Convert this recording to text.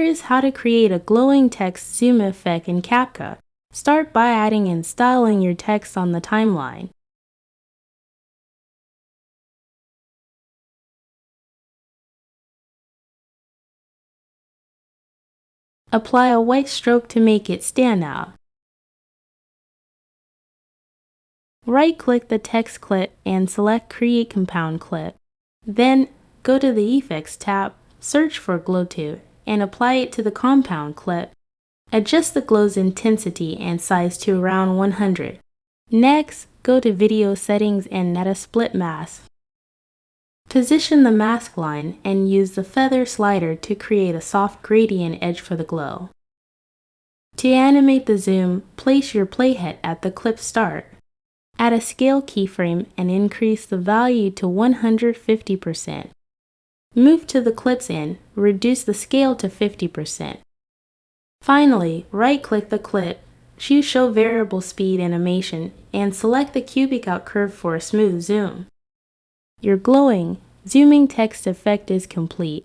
Here's how to create a glowing text zoom effect in CapCut. Start by adding and styling your text on the timeline. Apply a white stroke to make it stand out. Right-click the text clip and select Create Compound Clip. Then, go to the Effects tab, search for Glow Tube, and apply it to the compound clip. Adjust the glow's intensity and size to around 100. Next, go to Video Settings and add a split mask. Position the mask line and use the feather slider to create a soft gradient edge for the glow. To animate the zoom, place your playhead at the clip start. Add a scale keyframe and increase the value to 150%. Move to the clip's end, reduce the scale to 50%. Finally, right-click the clip, choose Show Variable Speed Animation, and select the cubic out curve for a smooth zoom. Your glowing, zooming text effect is complete.